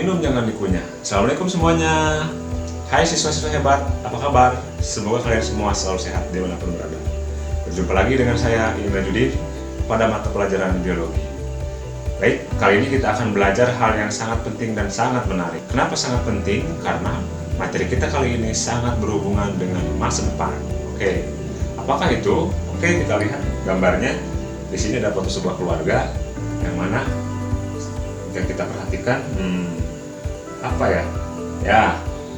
minum jangan dikunyah. Assalamualaikum semuanya. Hai siswa-siswa hebat, apa kabar? Semoga kalian semua selalu sehat dimanapun berada. Berjumpa lagi dengan saya, Indra Judin, pada mata pelajaran biologi. Baik, kali ini kita akan belajar hal yang sangat penting dan sangat menarik. Kenapa sangat penting? Karena materi kita kali ini sangat berhubungan dengan masa depan. Oke, apakah itu? Oke, kita lihat gambarnya. Di sini ada foto sebuah keluarga yang mana jika kita perhatikan, apa ya? Ya,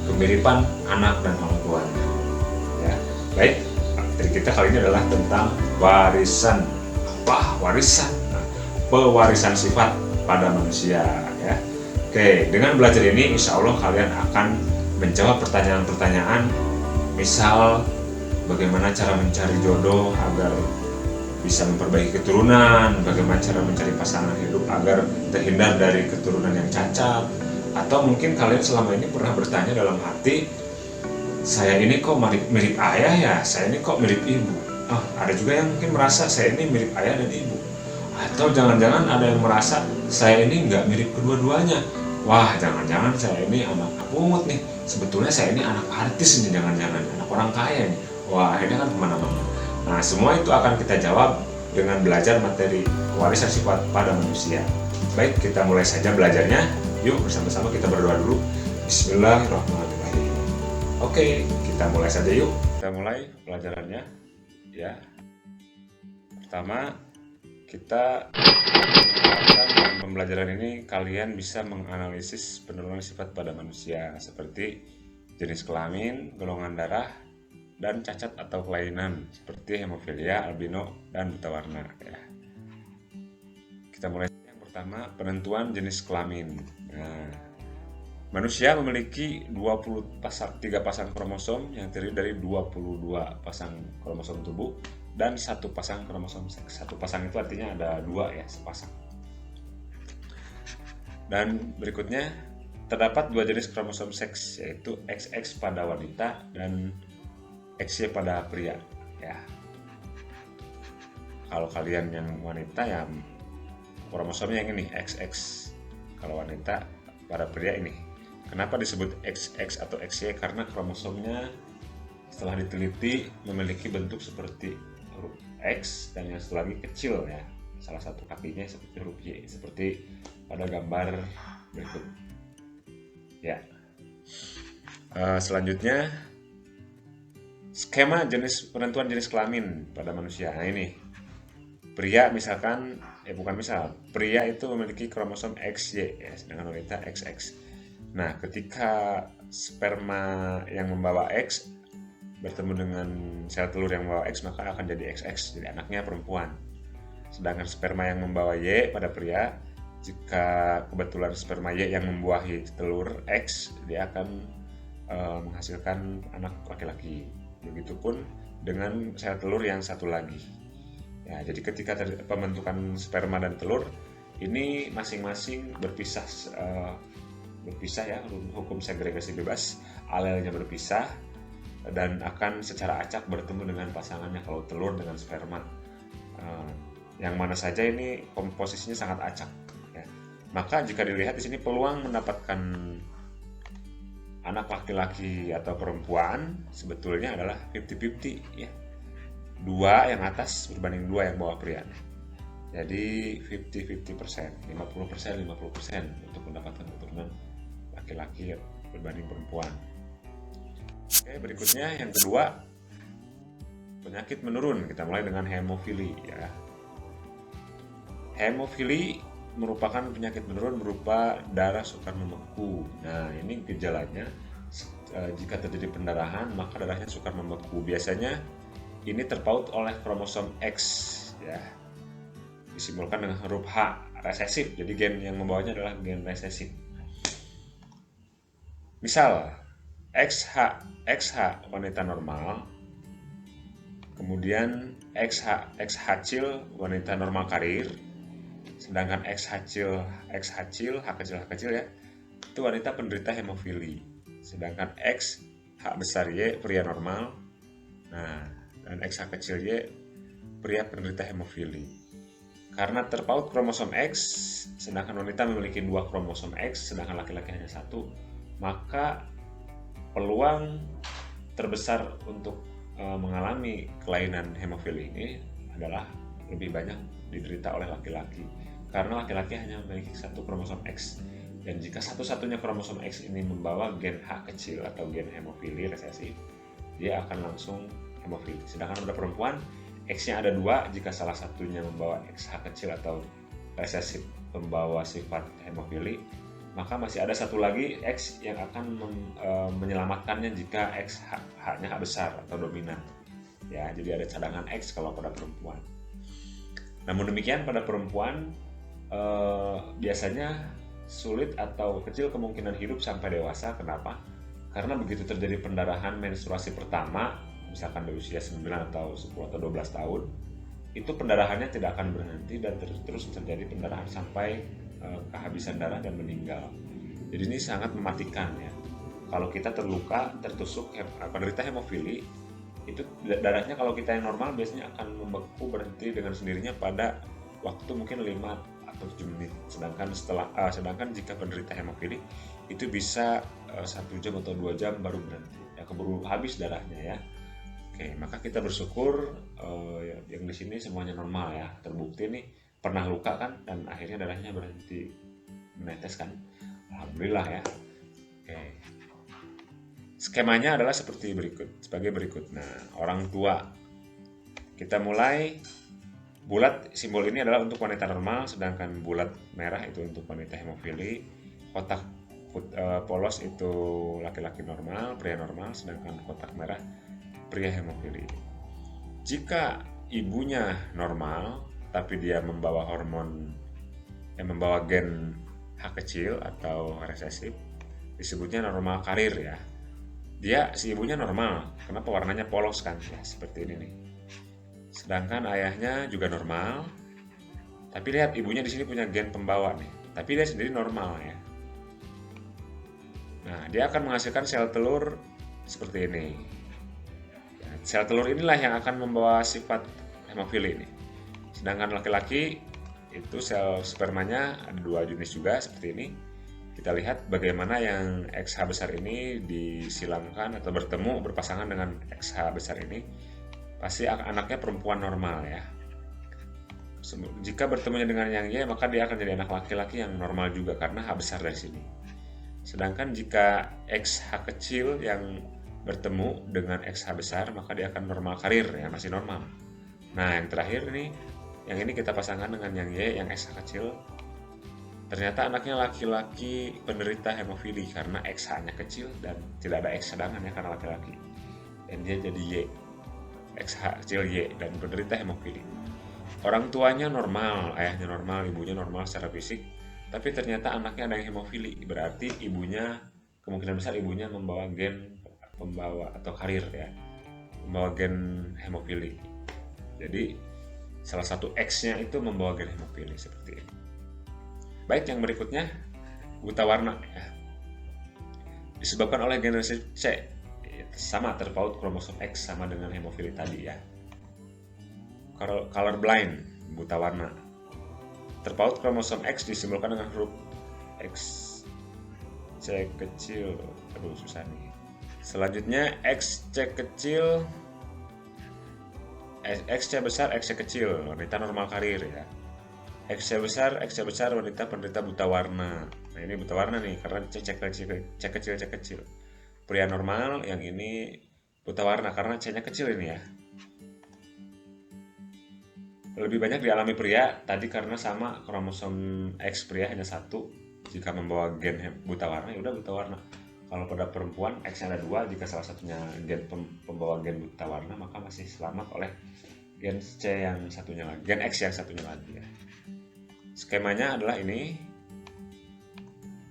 kemiripan anak dan orang tuanya. Ya, baik. Materi kita kali ini adalah tentang warisan. Apa? Warisan. Nah, pewarisan sifat pada manusia. Ya. Oke, dengan belajar ini, insya Allah kalian akan menjawab pertanyaan-pertanyaan. Misal, bagaimana cara mencari jodoh agar bisa memperbaiki keturunan, bagaimana cara mencari pasangan hidup agar terhindar dari keturunan yang cacat, atau mungkin kalian selama ini pernah bertanya dalam hati, saya ini kok mirip ayah ya, saya ini kok mirip ibu. Ada juga yang mungkin merasa saya ini mirip ayah dan ibu, atau jangan-jangan ada yang merasa saya ini nggak mirip kedua-duanya. Wah, jangan-jangan saya ini anak pungut nih, sebetulnya saya ini anak artis nih, jangan-jangan anak orang kaya nih. Wah, akhirnya kan kemana-mana. Nah, semua itu akan kita jawab dengan belajar materi warisan sifat pada manusia. Baik, kita mulai saja belajarnya. Yuk, bersama-sama kita berdoa dulu. Bismillahirrahmanirrahim. Oke, kita mulai saja yuk. Kita mulai pelajarannya. Ya. Pertama, kita mengharapkan dalam pembelajaran ini kalian bisa menganalisis penurunan sifat pada manusia seperti jenis kelamin, golongan darah, dan cacat atau kelainan seperti hemofilia, albino, dan buta warna. Ya. Kita mulai yang pertama, penentuan jenis kelamin. Nah, manusia memiliki 3 pasang kromosom yang terdiri dari 22 pasang kromosom tubuh dan 1 pasang kromosom seks. 1 pasang itu artinya ada 2 ya, sepasang. Dan berikutnya terdapat 2 jenis kromosom seks, yaitu XX pada wanita dan XY pada pria. Ya. Kalau kalian yang wanita ya kromosomnya yang ini XX. Kalau wanita pada pria ini. Kenapa disebut XX atau XY? Karena kromosomnya setelah diteliti memiliki bentuk seperti huruf X dan yang satu lagi kecil ya. Salah satu kakinya seperti huruf Y, seperti pada gambar berikut. Ya. Selanjutnya skema penentuan jenis kelamin pada manusia. Nah ini, pria misalkan, pria itu memiliki kromosom XY ya, sedangkan wanita XX. Nah, ketika sperma yang membawa X bertemu dengan sel telur yang membawa X, maka akan jadi XX, jadi anaknya perempuan. Sedangkan sperma yang membawa Y pada pria, jika kebetulan sperma Y yang membuahi telur X, dia akan menghasilkan anak laki-laki. Begitupun dengan sel telur yang satu lagi. Ya, jadi ketika pembentukan sperma dan telur ini masing-masing berpisah ya, hukum segregasi bebas, alelnya berpisah dan akan secara acak bertemu dengan pasangannya kalau telur dengan sperma. Yang mana saja ini komposisinya sangat acak. Ya. Maka jika dilihat di sini peluang mendapatkan anak laki-laki atau perempuan sebetulnya adalah 50-50 ya. 2 yang atas berbanding 2 yang bawah pria. Jadi 50-50%, 50% untuk mendapatkan keturunan laki-laki berbanding perempuan. Oke, berikutnya yang kedua, penyakit menurun. Kita mulai dengan hemofili ya. Hemofili merupakan penyakit menurun berupa darah sukar membeku. Nah, ini gejalanya jika terjadi pendarahan maka darahnya sukar membeku. Biasanya ini terpaut oleh kromosom X ya. Disimbolkan dengan huruf H, resesif. Jadi gen yang membawanya adalah gen resesif. Misal XH wanita normal, kemudian X kecil wanita normal karir. Sedangkan H kecil ya, itu wanita penderita hemofili. Sedangkan H besar Y pria normal. Nah, dan X kecil Y pria penderita hemofili. Karena terpaut kromosom X, sedangkan wanita memiliki 2 kromosom X, sedangkan laki-laki hanya 1, maka peluang terbesar untuk mengalami kelainan hemofili ini adalah lebih banyak diderita oleh laki-laki, karena laki-laki hanya memiliki 1 kromosom X, dan jika satu-satunya kromosom X ini membawa gen H kecil atau gen hemofili resesif, dia akan langsung hemofili. Sedangkan pada perempuan, X-nya ada 2, jika salah satunya membawa XH kecil atau resesif membawa sifat hemofili, maka masih ada 1 lagi X yang akan menyelamatkannya jika H-nya H besar atau dominan. Ya, jadi ada cadangan X kalau pada perempuan. Namun demikian pada perempuan biasanya sulit atau kecil kemungkinan hidup sampai dewasa. Kenapa? Karena begitu terjadi pendarahan menstruasi pertama, misalkan di usia 9 atau 10 atau 12 tahun, itu pendarahannya tidak akan berhenti dan terus terjadi pendarahan sampai kehabisan darah dan meninggal. Jadi ini sangat mematikan ya. Kalau kita terluka, tertusuk, penderita hemofili, itu darahnya kalau kita yang normal biasanya akan membeku berhenti dengan sendirinya pada waktu mungkin 5 atau 7 menit. Sedangkan jika penderita hemofili itu bisa 1 jam atau 2 jam baru berhenti. Ya, keburu habis darahnya ya. Oke, maka kita bersyukur yang di sini semuanya normal ya. Terbukti nih pernah luka kan dan akhirnya darahnya berhenti menetes kan. Alhamdulillah ya. Oke. Skemanya adalah sebagai berikut. Nah, orang tua. Kita mulai bulat, simbol ini adalah untuk wanita normal, sedangkan bulat merah itu untuk wanita hemofili. Kotak polos itu laki-laki normal, pria normal, sedangkan kotak merah pria hemofili. Jika ibunya normal tapi dia membawa membawa gen H kecil atau resesif, disebutnya normal karir ya. Si ibunya normal, kenapa warnanya polos kan ya, seperti ini nih. Sedangkan ayahnya juga normal, tapi lihat ibunya di sini punya gen pembawa nih, tapi dia sendiri normal ya. Nah, dia akan menghasilkan sel telur seperti ini. Sel telur inilah yang akan membawa sifat hemofili ini. Sedangkan laki-laki itu sel spermanya ada 2 jenis juga seperti ini. Kita lihat bagaimana yang XH besar ini disilamkan atau berpasangan dengan XH besar ini. Pasti anaknya perempuan normal ya. Jika bertemunya dengan yang Y, maka dia akan jadi anak laki-laki yang normal juga karena H besar dari sini. Sedangkan jika XH kecil yang bertemu dengan XH besar, maka dia akan normal karir ya, masih normal. Nah, yang terakhir nih, yang ini kita pasangkan dengan yang Y, yang XH kecil. Ternyata anaknya laki-laki penderita hemofili karena XH-nya kecil dan tidak ada X cadangan ya karena laki-laki. Dan dia jadi Y, XH kecil Y dan penderita hemofili. Orang tuanya normal, ayahnya normal, ibunya normal secara fisik, tapi ternyata anaknya ada yang hemofili. Berarti kemungkinan besar ibunya membawa gen pembawa atau karir ya, membawa gen hemofili. Jadi salah satu X-nya itu membawa gen hemofili seperti ini. Baik, yang berikutnya buta warna ya. Disebabkan oleh gen resesif C, sama terpaut kromosom X sama dengan hemofili tadi ya. Color blind, buta warna. Terpaut kromosom X disimbolkan dengan huruf X C kecil. Aduh, susah nih. Selanjutnya XC kecil, XC besar, XC kecil, wanita normal karir ya. XC besar, wanita penderita buta warna. Nah, ini buta warna nih karena C kecil. Pria normal, yang ini buta warna karena C-nya kecil ini ya. Lebih banyak dialami pria tadi karena sama kromosom X pria hanya 1. Jika membawa gen buta warna ya udah buta warna. Kalau pada perempuan X ada 2, jika salah satunya gen pembawa gen buta warna maka masih selamat oleh gen C yang satunya lagi, gen X yang satunya lagi ya. Skemanya adalah ini.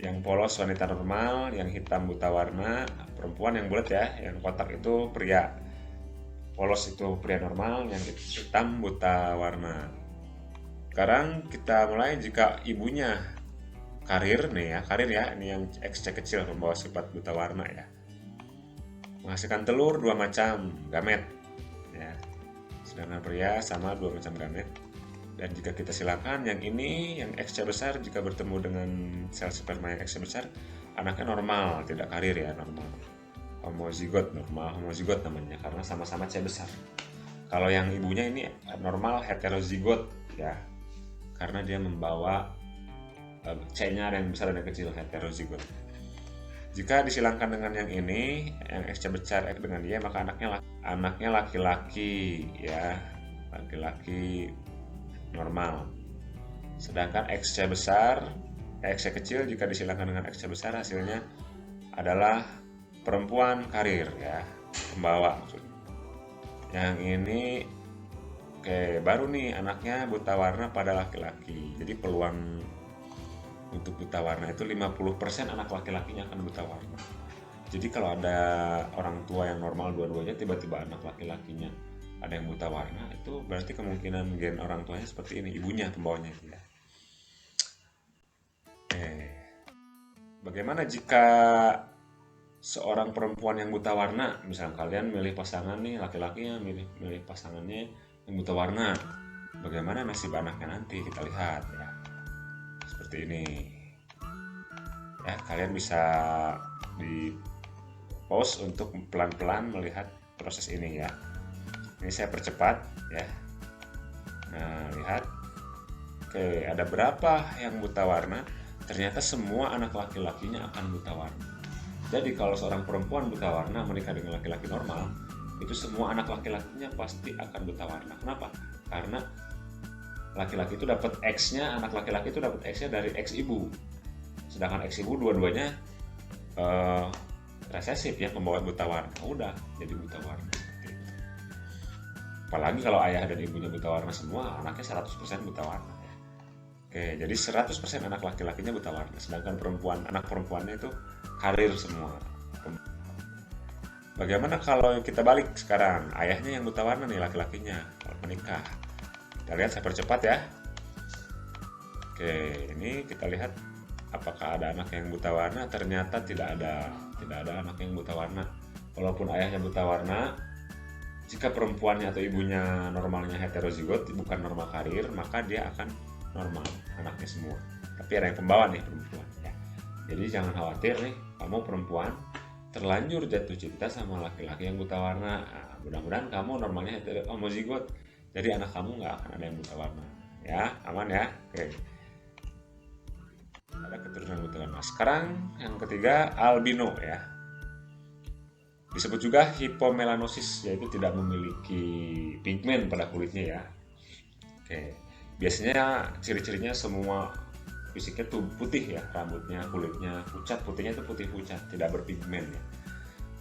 Yang polos wanita normal, yang hitam buta warna perempuan, yang bulat ya, yang kotak itu pria. Polos itu pria normal, yang hitam buta warna. Sekarang kita mulai jika ibunya karir nih ya, karir ya, ini yang XC kecil membawa sifat buta warna ya. Menghasilkan telur 2 macam gamet ya. Sedangkan pria sama 2 macam gamet. Dan jika kita silakan yang ini, yang X-nya besar, jika bertemu dengan sel sperma yang X-nya besar, anaknya normal, tidak karir ya, normal. Homozigot, normal homozigot namanya, karena sama-sama C besar. Kalau yang ibunya ini normal heterozigot ya, karena dia membawa C-nya ada yang besar dan yang kecil, heterozigot. Jika disilangkan dengan yang ini, yang X-nya besar dengan dia, maka anaknya laki-laki ya, laki-laki normal. Sedangkan X-nya besar, X-nya kecil jika disilangkan dengan X-nya besar, hasilnya adalah perempuan karir ya, pembawa maksudnya. Yang ini baru nih anaknya buta warna pada laki-laki. Jadi peluang untuk buta warna itu 50% anak laki-lakinya akan buta warna. Jadi kalau ada orang tua yang normal dua-duanya, tiba-tiba anak laki-lakinya ada yang buta warna, itu berarti kemungkinan gen orang tuanya seperti ini, ibunya pembawanya itu ya. Bagaimana jika seorang perempuan yang buta warna, misalnya kalian milih pasangan nih, laki-lakinya milih pasangannya yang buta warna, bagaimana nasib anaknya nanti? Kita lihat ya, seperti ini ya. Kalian bisa di pause untuk pelan-pelan melihat proses ini ya. Ini saya percepat ya. Nah, lihat. Oke, ada berapa yang buta warna? Ternyata semua anak laki-lakinya akan buta warna. Jadi kalau seorang perempuan buta warna menikah dengan laki-laki normal, itu semua anak laki-lakinya pasti akan buta warna. Kenapa? Karena laki-laki itu dapat X-nya, anak laki-laki itu dapat X-nya dari X ibu. Sedangkan X ibu dua-duanya resesif ya, pembawa buta warna. Udah jadi buta warna. Apalagi kalau ayah dan ibunya buta warna semua, anaknya 100% buta warna. Oke, jadi 100% anak laki-lakinya buta warna, sedangkan anak perempuannya itu karir semua. Bagaimana kalau kita balik sekarang, ayahnya yang buta warna nih, laki-lakinya kalau menikah. Kita lihat, saya percepat ya. Oke, ini kita lihat apakah ada anak yang buta warna. Ternyata tidak ada anak yang buta warna. Walaupun ayahnya buta warna, jika perempuannya atau ibunya normalnya heterozigot, bukan normal karir, maka dia akan normal anaknya semua. Tapi ada yang pembawa nih, perempuan ya. Jadi jangan khawatir nih, kamu perempuan terlanjur jatuh cinta sama laki-laki yang buta warna. Nah, mudah-mudahan kamu normalnya homozigot, jadi anak kamu nggak akan ada yang buta warna ya. Aman ya. Oke, ada keturunan buta warna. Sekarang yang ketiga, albino ya. Disebut juga hipomelanosis, yaitu tidak memiliki pigmen pada kulitnya ya. Oke, biasanya ciri-cirinya semua fisiknya tuh putih ya, rambutnya, kulitnya pucat, putihnya itu putih pucat, tidak berpigmen ya.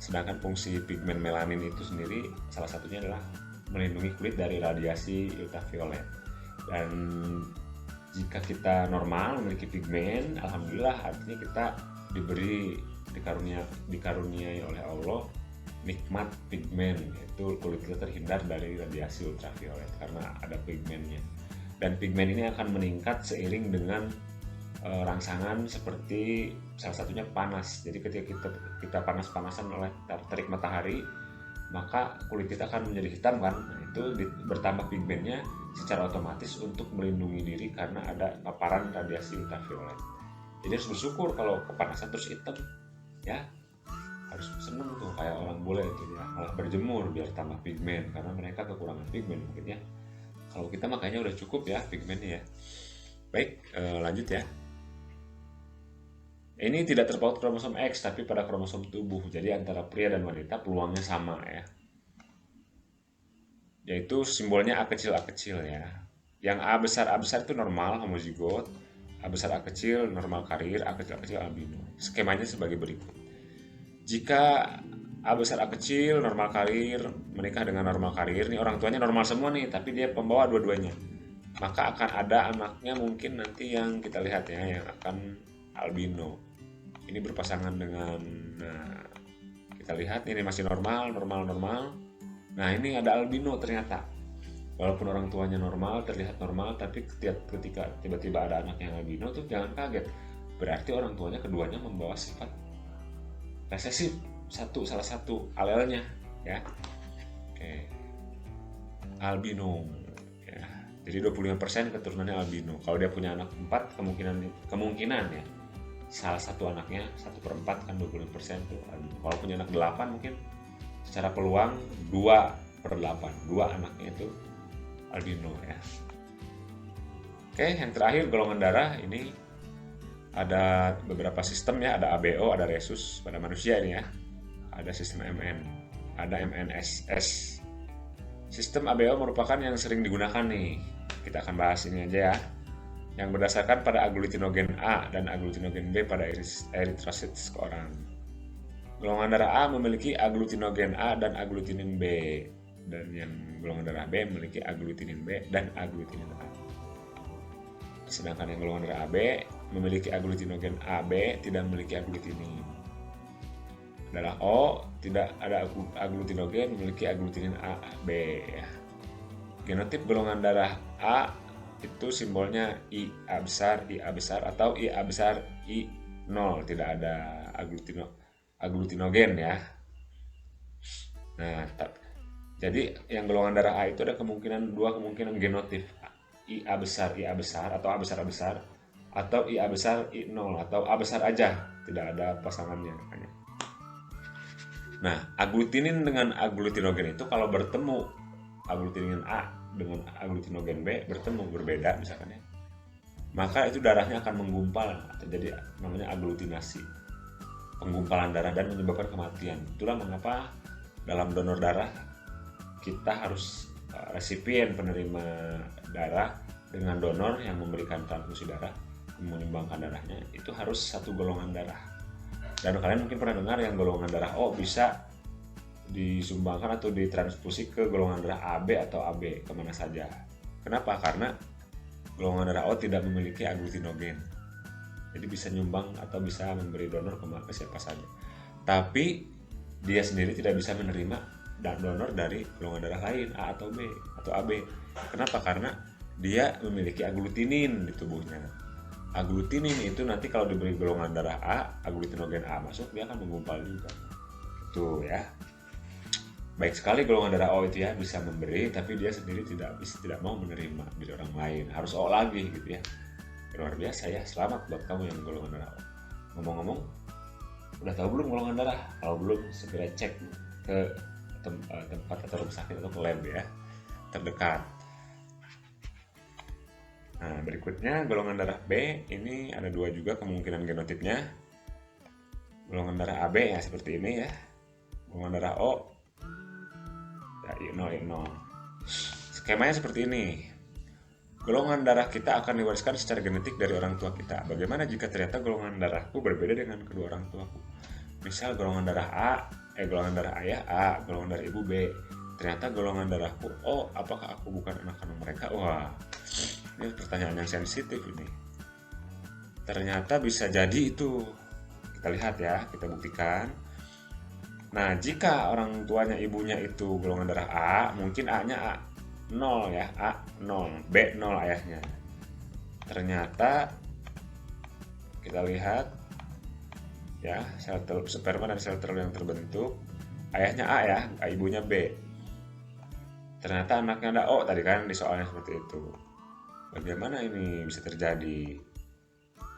Sedangkan fungsi pigmen melanin itu sendiri salah satunya adalah melindungi kulit dari radiasi ultraviolet. Dan jika kita normal memiliki pigmen, alhamdulillah artinya kita dikaruniai oleh Allah nikmat pigmen, yaitu kulit kita terhindar dari radiasi ultraviolet karena ada pigmennya. Dan pigmen ini akan meningkat seiring dengan rangsangan seperti salah satunya panas. Jadi ketika kita panas-panasan oleh terik matahari, maka kulit kita akan menjadi hitam kan. Nah, itu bertambah pigmennya secara otomatis untuk melindungi diri karena ada paparan radiasi ultraviolet. Jadi harus bersyukur kalau kepanasan terus hitam ya. Harus seneng tuh kayak orang bule itu ya, malah berjemur biar tambah pigmen karena mereka kekurangan pigmen mungkin ya. Kalau kita makanya udah cukup ya pigmennya ya. Baik, lanjut ya. Ini tidak terpaut kromosom X tapi pada kromosom tubuh. Jadi antara pria dan wanita peluangnya sama ya. Yaitu simbolnya A kecil ya. Yang A besar itu normal homozigot, A besar A kecil normal karir, A kecil albino. Skemanya sebagai berikut. Jika A besar A kecil normal karir menikah dengan normal karir, nih orang tuanya normal semua nih, tapi dia pembawa dua-duanya, maka akan ada anaknya mungkin nanti yang kita lihat ya, yang akan albino. Ini berpasangan dengan, nah, kita lihat ini masih normal. Nah ini ada albino ternyata. Walaupun orang tuanya normal, terlihat normal, tapi ketika tiba-tiba ada anak yang albino tuh jangan kaget. Berarti orang tuanya keduanya membawa sifat resesif, salah satu alelnya ya. Oke, albino ya. Jadi 25% keturunannya albino. Kalau dia punya anak 4, kemungkinan ya salah satu anaknya 1/4 kan 25% tuh albino. Kalau punya anak 8 mungkin secara peluang 2/8, 2 anaknya itu albino ya. Oke, yang terakhir golongan darah ini ada beberapa sistem ya, ada ABO, ada Rhesus pada manusia ini ya. Ada sistem MN, ada MNSS. Sistem ABO merupakan yang sering digunakan nih. Kita akan bahas ini aja ya. Yang berdasarkan pada agglutinogen A dan agglutinogen B pada eritrosit seseorang. Golongan darah A memiliki agglutinogen A dan agglutinin B, dan yang golongan darah B memiliki agglutinin B dan agglutinin A. Sedangkan yang golongan darah AB memiliki agglutinogen AB, tidak memiliki agglutinin. Darah O tidak ada agglutinogen, memiliki agglutinin AB ya. Genotip golongan darah A itu simbolnya IA besar, IA besar atau IA besar I0, tidak ada agglutinogen ya. Nah, jadi yang golongan darah A itu ada dua kemungkinan genotip. IA besar atau A besar atau IA besar I0 atau A besar aja, tidak ada pasangannya. Nah, agglutinin dengan agglutinogen itu kalau bertemu agglutinogen A dengan agglutinogen B bertemu berbeda misalkan ya, maka itu darahnya akan menggumpal, terjadi namanya agglutinasi, penggumpalan darah dan menyebabkan kematian. Itulah mengapa dalam donor darah kita harus resipien penerima darah dengan donor yang memberikan transfusi darah, menyumbangkan darahnya, itu harus satu golongan darah. Dan kalian mungkin pernah dengar yang golongan darah O bisa disumbangkan atau ditransfusi ke golongan darah AB atau AB kemana saja. Kenapa? Karena golongan darah O tidak memiliki agglutinogen, jadi bisa nyumbang atau bisa memberi donor ke siapa saja. Tapi dia sendiri tidak bisa menerima dan donor dari golongan darah lain A atau B atau AB. Kenapa? Karena dia memiliki agglutinin di tubuhnya. Agglutinin itu nanti kalau diberi golongan darah A, agglutinogen A masuk, dia akan menggumpal juga. Itu ya. Baik sekali golongan darah O itu ya, bisa memberi, tapi dia sendiri tidak mau menerima dari orang lain. Harus O lagi gitu ya. Luar biasa ya. Selamat buat kamu yang golongan darah O. Ngomong-ngomong, udah tahu belum golongan darah? Kalau belum, segera cek ke tempat atau rumah sakit atau ke lab ya terdekat. Nah, berikutnya golongan darah B ini ada dua juga kemungkinan genotipnya. Golongan darah AB ya seperti ini ya. Golongan darah O ya I0. Skemanya seperti ini. Golongan darah kita akan diwariskan secara genetik dari orang tua kita. Bagaimana jika ternyata golongan darahku berbeda dengan kedua orang tuaku? Misal golongan darah golongan darah ayah A, golongan darah ibu B. Ternyata golongan darahku O, apakah aku bukan anak kandung mereka? Wah, ini pertanyaan yang sensitif ini. Ternyata bisa jadi itu. Kita lihat ya, kita buktikan. Nah, jika orang tuanya ibunya itu golongan darah A, mungkin A-nya A0 ya, A0, B0 ayahnya. Ternyata kita lihat ya, sel telur sperma dan sel telur yang terbentuk, ayahnya A ya, ibunya B. Ternyata anaknya ada O tadi kan di soalnya seperti itu. Bagaimana ini bisa terjadi?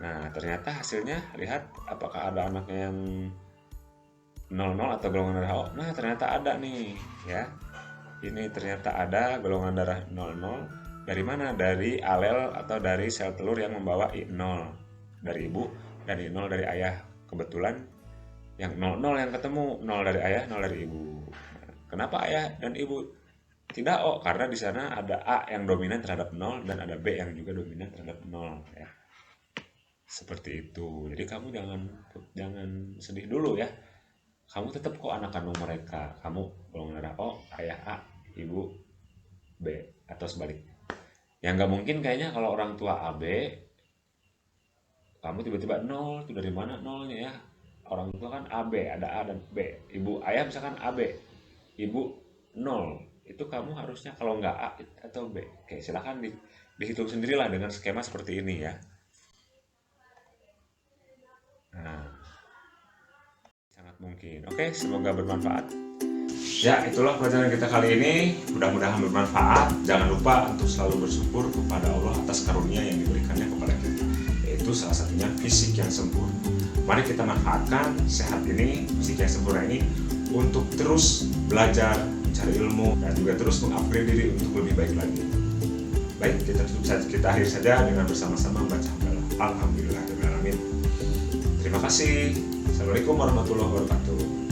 Nah, ternyata hasilnya lihat apakah ada anaknya yang 00 atau golongan darah O. Nah, ternyata ada nih ya. Ini ternyata ada golongan darah 00. Dari mana? Dari alel atau dari sel telur yang membawa I0 dari ibu dan I0 dari ayah. Kebetulan yang 00 yang ketemu, 0 dari ayah, 0 dari ibu. Kenapa ayah dan ibu tidak O? Karena di sana ada A yang dominan terhadap 0 dan ada B yang juga dominan terhadap 0 ya. Seperti itu. Jadi kamu jangan sedih dulu ya. Kamu tetap kok anak kandung mereka. Kamu golongan darah O, ayah A, ibu B atau sebaliknya. Yang nggak mungkin kayaknya kalau orang tua AB, kamu tiba-tiba 0, itu dari mana nolnya ya? Orang tua kan AB, ada A dan B. Ibu ayah misalkan AB, ibu 0. Itu kamu harusnya kalau nggak A atau B. Oke, silahkan dihitung sendirilah dengan skema seperti ini ya. Nah, sangat mungkin. Oke, semoga bermanfaat. Ya, itulah pelajaran kita kali ini. Mudah-mudahan bermanfaat. Jangan lupa untuk selalu bersyukur kepada Allah atas karunia yang diberikannya kepada kita, yaitu salah satunya fisik yang sempurna. Mari kita manfaatkan sehat ini, fisik yang sempurna ini, untuk terus belajar, mencari ilmu, dan juga terus mengupgrade diri untuk lebih baik lagi. Baik, kita akhiri saja dengan bersama-sama membaca hamdalah. Alhamdulillahirrahmanirrahim. Terima kasih. Assalamualaikum warahmatullahi wabarakatuh.